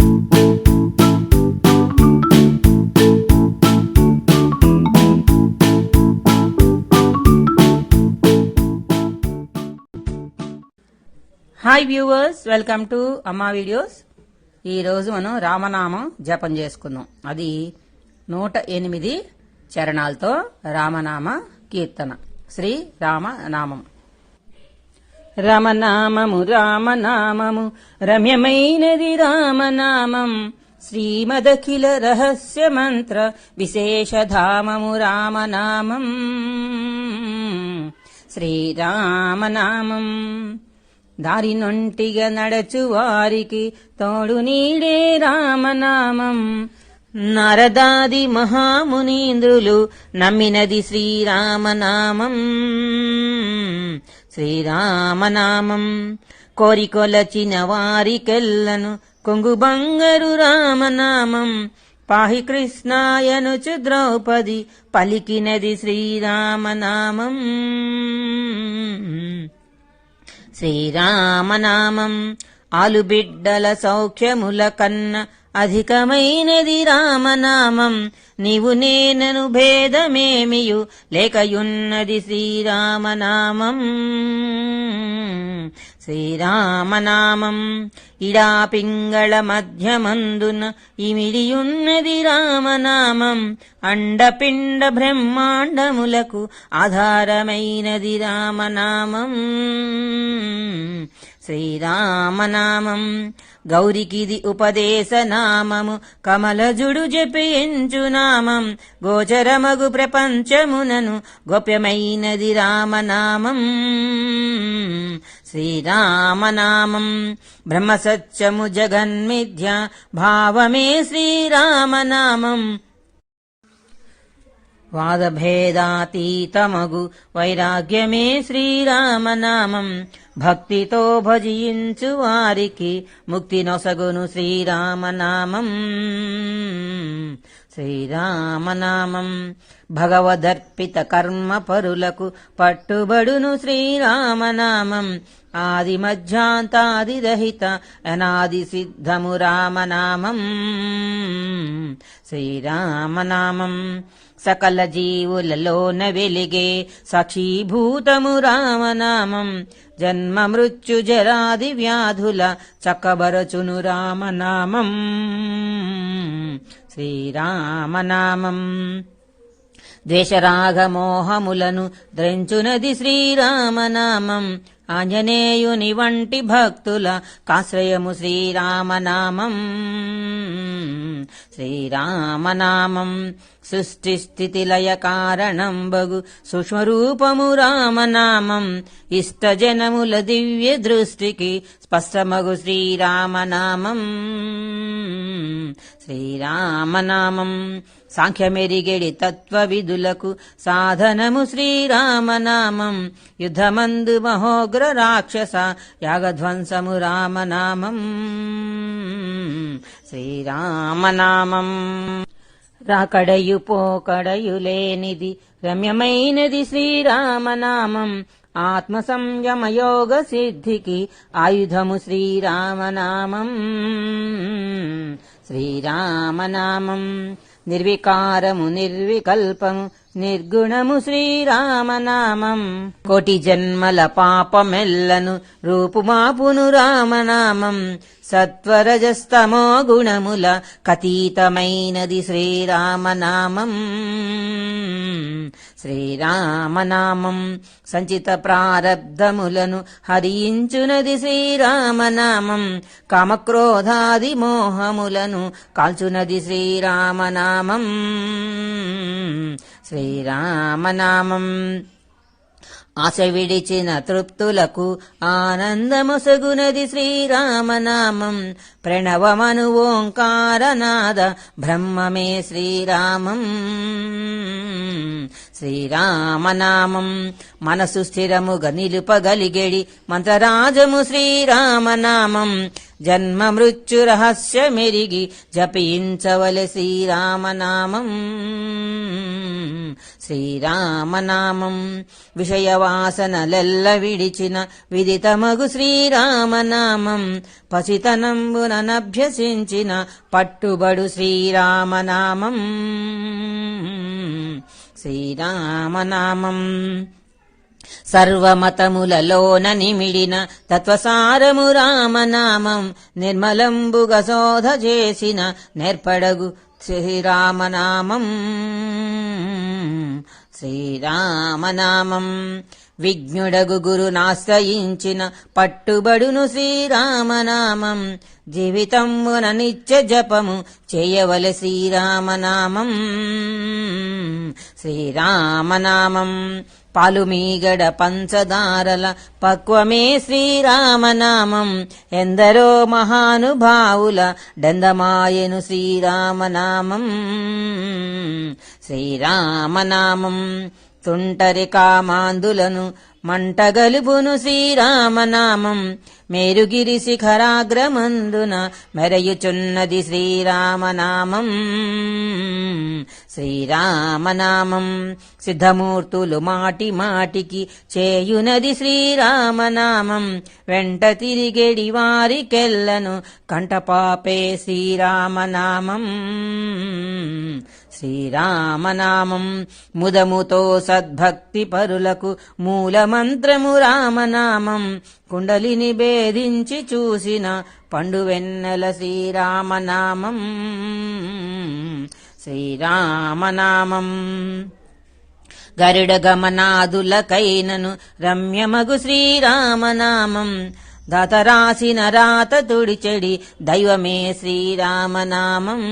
Hi viewers, welcome to అమ్మా videos. ఈరోజు మనం రామనామం జపం చేసుకుందాం. అది 108 చరణాలతో రామనామ కీర్తన. శ్రీ రామనామం. రమనామము రామనామము రమ్యమైనది రామనామం, శ్రీమదఖిల రహస్య మంత్ర విశేషధామము రామనామం. శ్రీరామనామం దారి నొంటిగా నడచు వారికి తోడు నీడే రామనామం. నారదాది మహామునీంద్రులు నమ్మినది శ్రీరామనామం. శ్రీరామనామం కోరికొలచిన వారికెల్లను కొంగు బంగారు రామనామం. పాహి కృష్ణాయనుచు ద్రౌపది పలికినది శ్రీరామనామం. శ్రీరామనామం ఆలుబిడ్డల సౌఖ్యముల కన్న అధికమైనది రామనామం. నీవు నేనను భేదమేమియు లేకయున్నది శ్రీరామనామం. శ్రీరామనామం ఇడా పింగళ మధ్యమందున ఇమిడియున్నది రామనామం. అండపిండ బ్రహ్మాండములకు ఆధారమైనది రామనామం. శ్రీరామనామం గౌరికిది ఉపదేశనామము, కమలజుడు జపించు నామం. గోచరమగు ప్రపంచమునను గోప్యమైనది రామనామం. శ్రీరామనామం బ్రహ్మసత్యము జగన్మిథ్య భావమే శ్రీరామనామం. వాదభేదాతీతమగు వైరాగ్యమే శ్రీరామనామం. భక్తితో భజించు వారికి ముక్తి నొసగును శ్రీరామనామం. శ్రీరామనామం భగవదర్పిత కర్మ పరులకు పట్టుబడును శ్రీరామనామం. ఆది మధ్యాంతాది రహిత అనాది సిద్ధము రామనామం. శ్రీరామనామం సకల జీవులలోన వెలిగే సాక్షీభూతము రామనామం. జన్మ మృత్యు జరాది వ్యాధుల చక్కబరచును రామనామం. శ్రీరామనామం ద్వేషరాగమోహములను ద్రంచునది శ్రీరామనామం. ఆంజనేయుని వంటి భక్తుల కాశ్రయము శ్రీరామనామం. శ్రీరామనామం సృష్టి స్థితి లయ కారణం బగు సూక్ష్మరూపము రామనామం. ఇష్టజనముల దివ్య దృష్టికి స్పష్టమగు శ్రీరామనామం. శ్రీరామనామం సాంఖ్యమెరిగెడి తత్వ విధులకు సాధనము శ్రీరామనామం. యుద్ధమందు మహోగ్ర రాక్షస యాగధ్వంసము రామనామం. శ్రీరామనామం రాకడయు పోకడయు లేనిది రమ్యమైనది శ్రీరామనామం. ఆత్మ సంయమ యోగ సిద్ధికి ఆయుధము శ్రీరామనామం. శ్రీరామనామం నిర్వికారము నిర్వికల్పము నిర్గుణము శ్రీరామనామం. కోటి జన్మల పాపమెల్లను రూపుమాపును రామనామం. సత్వరజస్తమో గుణముల కతీతమైనది శ్రీరామనామం. శ్రీరామనామం సంచిత ప్రారబ్ధములను హరించునది శ్రీరామనామం. కామక్రోధాది మోహములను కాల్చునది శ్రీరామనామం. శ్రీరామనామం ఆశ విడిచిన తృప్తులకు ఆనందమొసగునది శ్రీరామనామం. ప్రణవమను ఓంకారనాద బ్రహ్మమే శ్రీరామం. శ్రీరామనామం మనసు స్థిరముగా నిలుపగలిగెడి మంత్రరాజము శ్రీరామనామం. జన్మ మృత్యు రహస్యమెరిగి జపించవలె శ్రీరామనామం. శ్రీరామనామం విషయవాసనలెల్ల విడిచిన విదితమగు శ్రీరామనామం. పసితనంబుననభ్యసించిన పట్టుబడు శ్రీరామనామం. శ్రీరామనామం సర్వమతములలోన నిమిడిన తత్వసారము రామనామం. నిర్మలంబుగా శోధ చేసిన నేర్పడగు శ్రీరామనామం. శ్రీరామనామం విజ్ఞుడగు గురునాశ్రయించిన పట్టుబడును శ్రీరామనామం. జీవితమున నిత్య జపము చేయవలె శ్రీరామనామం. శ్రీరామనామం పాలుమీగడ పంచదారల పక్వమే శ్రీరామనామం. ఎందరో మహానుభావుల డందమాయను శ్రీరామనామం. శ్రీరామనామం తుంటరి కామాందులను మంటగలుపును శ్రీరామనామం. మేరుగిరి శిఖరాగ్రమందున మెరయుచున్నది శ్రీరామనామం. శ్రీరామనామం సిద్ధమూర్తులు మాటి మాటికి చేయునది శ్రీరామనామం. వెంట తిరిగెడి వారికెల్లను కంటపాపే శ్రీరామనామం. శ్రీరామనామం ముదముతో సద్భక్తి పరులకు మూలమంత్రము రామనామం. కుండలిని భేదించి చూసిన పండువెన్నెల శ్రీరామనామం. శ్రీరామనామం గరుడ గమనాదులకైనను రమ్యమగు శ్రీరామనామం. దాతరాసిన రాత తుడిచెడి దైవమే శ్రీరామనామం.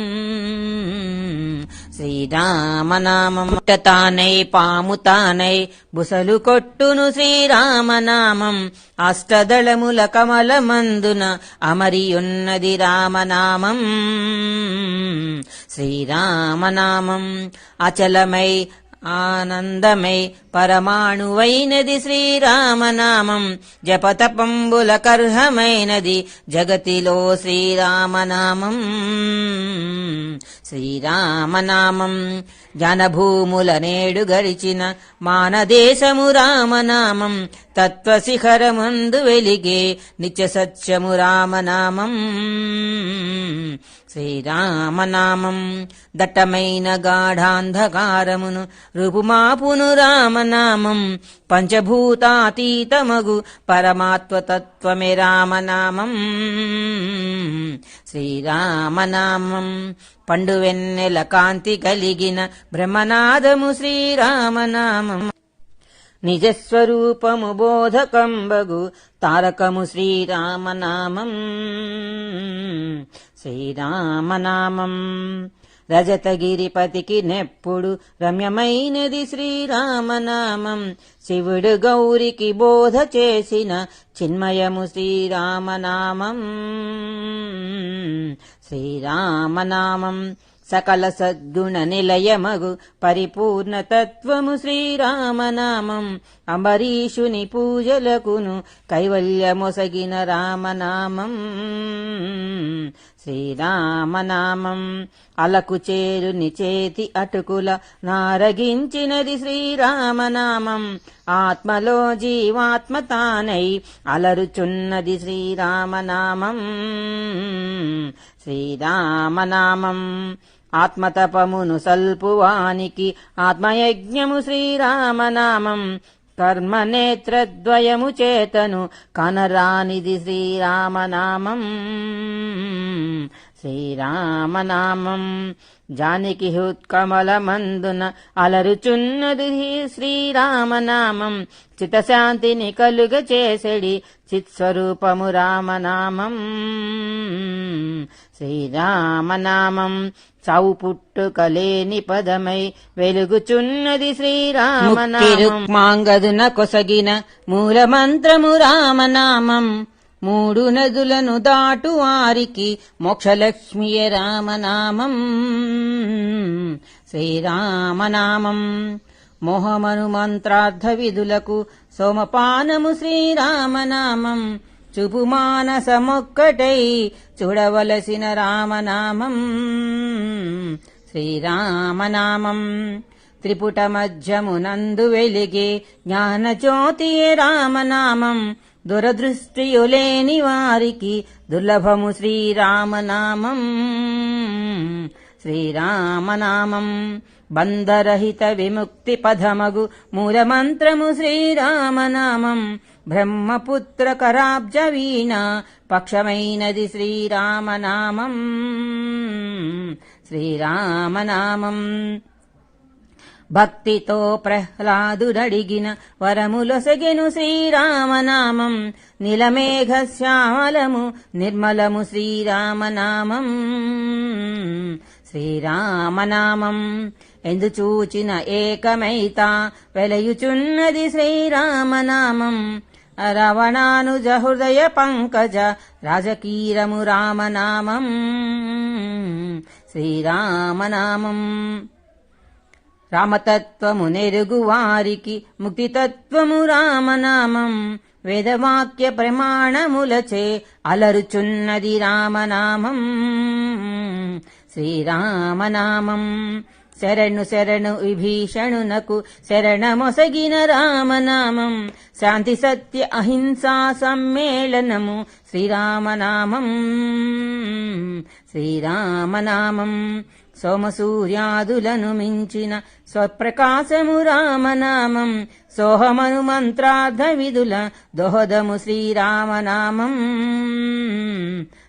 శ్రీరామనామం తానై పాము తానై బుసలు కొట్టును శ్రీరామనామం. అష్టదళముల కమలమందున అమరియున్నది రామనామం. శ్రీరామనామం అచలమై ఆనందమై పరమాణువైనది శ్రీరామనామం. జపతపంబుల కర్హమైనది జగతిలో శ్రీరామనామం. శ్రీరామనామం జ్ఞానభూముల నేడు గడిచిన మానదేశము రామనామం. తత్వశిఖరమందు వెలిగే నిత్య సత్యము రామనామం. శ్రీరామనామం దట్టమైన గాఢాంధకారమును రూపుమాపును రామనామం. పంచభూతాతీతమగు పరమాత్మతత్వమే రామనామం. శ్రీరామనామం పండువెన్నెల కాంతి కలిగిన బ్రహ్మనాదము శ్రీరామనామం. నిజస్వరూపము బోధకంబగు తారకము శ్రీరామనామం. శ్రీరామనామం రజతగిరిపతికి నెప్పుడు రమ్యమైనది శ్రీరామనామం. శివుడు గౌరికి బోధ చేసిన చిన్మయము శ్రీరామనామం. శ్రీరామనామం సకల సద్గుణ నిలయమగు పరిపూర్ణ తత్వము శ్రీరామనామం. అంబరీషుని పూజలకును కైవల్యమొసగిన రామనామం. శ్రీరామనామం అలకు చేరుని చేతి అటుకుల నారగించినది శ్రీరామనామం. ఆత్మలో జీవాత్మ తానై అలరుచున్నది శ్రీరామనామం. శ్రీరామనామం ఆత్మతపమును సల్పువానికి ఆత్మయజ్ఞము శ్రీరామనామం. కర్మనేత్రద్వయము చేతను కనరానిది శ్రీరామనామం. శ్రీరామనామం జానికి హృత్కమలమందున అలరుచున్నది శ్రీరామనామం. చిత్తశాంతిని కలుగ చేసెడి చిత్స్వరూపము రామనామం. శ్రీరామనామం చావు పుట్టుకలేని పదమై వెలుగుచున్నది శ్రీరామనామం. మాంగదున కొసగిన మూలమంత్రము రామనామం. మూడు నదులను దాటు వారికి మోక్షలక్ష్మియే రామనామం. శ్రీరామనామం మోహమను మంత్రార్థ విధులకు సోమపానము శ్రీరామనామం. చూపు మానసమొక్కటై చూడవలసిన రామనామం. శ్రీరామనామం త్రిపుట మధ్యమునందు వెలిగే జ్ఞానజ్యోతియే రామనామం. దురదృష్టియులేని వారికి దుర్లభము శ్రీరామనామం. శ్రీరామనామం బంధరహిత విముక్తి పదమగు మూలమంత్రము శ్రీరామనామం. బ్రహ్మపుత్ర కరాబ్జ వీణ పక్షమైనది శ్రీరామనామం. శ్రీరామనామం భక్తితో ప్రహ్లాదుడడిగిన వరములొసగెను శ్రీరామనామం. నీలమేఘ శ్యామలము నిర్మలము శ్రీరామనామం. శ్రీరామనామం ఎందు చూచిన ఏకమైత వెలయుచున్నది శ్రీరామనామం. రవణానుజ హృదయ పంకజ రాజకీరము రామనామం. శ్రీరామనామం రామతత్వము నెరుగు వారికి ముక్తితత్వము రామనామం. వేదవాక్య ప్రమాణములచే అలరుచున్నది రామనామం. శ్రీరామనామం శరణు శరణు విభీషణునకు శరణమొసగిన రామనామం. శాంతి సత్య అహింసా సమ్మేళనము శ్రీరామనామం. శ్రీరామనామం సోమసూర్యాదులను మించిన స్వప్రకాశము రామనామం. సోహమను మంత్రార్థ విధుల దోహదము శ్రీరామనామం.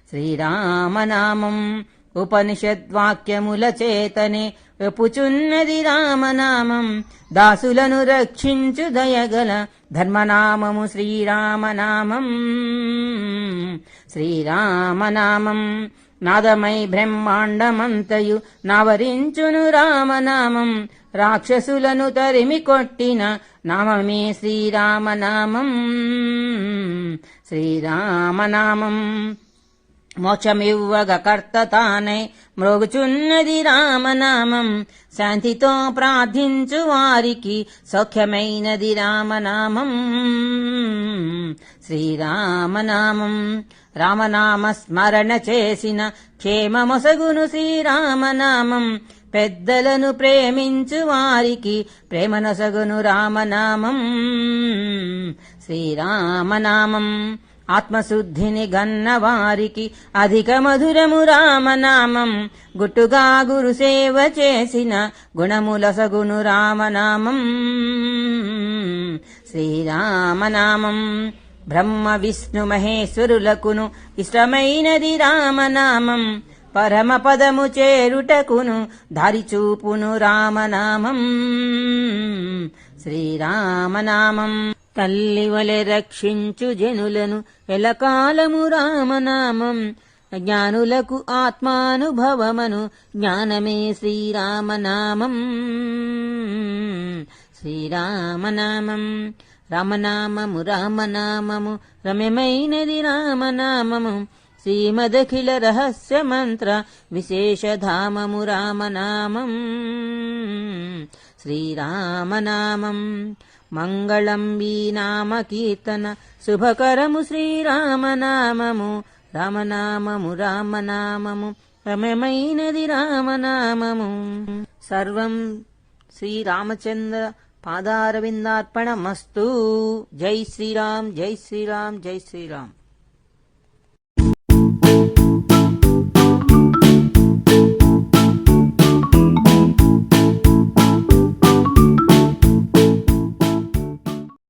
శ్రీరామనామం ఉపనిషద్వాక్యముల చేతనే వెపుచున్నది రామనామం. దాసులను రక్షించు దయగల ధర్మనామము శ్రీరామనామం. శ్రీరామనామం నాదమై బ్రహ్మాండమంతయు నావరించును రామనామం. రాక్షసులను తరిమి కొట్టిన నామమే శ్రీరామనామం. శ్రీరామనామం మోక్షమివ్వగ కర్త తానై మ్రోగుచున్నది రామనామం. శాంతితో ప్రార్థించు వారికి సౌఖ్యమైనది రామనామం. శ్రీరామనామం రామనామ స్మరణ చేసిన క్షేమమొసగును శ్రీరామనామం. పెద్దలను ప్రేమించు వారికి ప్రేమనొసగును రామనామం. శ్రీరామనామం ఆత్మశుద్ధిని గన్న వారికి అధిక మధురము రామనామం. గుట్టుగా గురు సేవ చేసిన గుణములసగును రామనామం. శ్రీరామనామం బ్రహ్మ విష్ణు మహేశ్వరులకును ఇష్టమైనది రామనామం. పరమ పదము చేరుటకును దారి చూపును రామనామం. శ్రీరామనామం తల్లి వలె రక్షించు జనులను ఎలకాలము రామనామం. జ్ఞానులకు ఆత్మానుభవమను జ్ఞానమే శ్రీరామనామం. శ్రీరామనామం రామనామము రామనామము రమ్యమైనది రామనామము. శ్రీమదఖిల రహస్య మంత్ర విశేషధామము రామనామం. శ్రీరామనామం మంగళం వీనామ కీర్తన శుభకరము శ్రీరామనామము. రామనామము రామనామము రమ్యమైనది రామనామము. సర్వం శ్రీరామచంద్ర పాదారవిందార్పణమస్తు. జై శ్రీరామ్ జై శ్రీరామ్ జై శ్రీరామ్.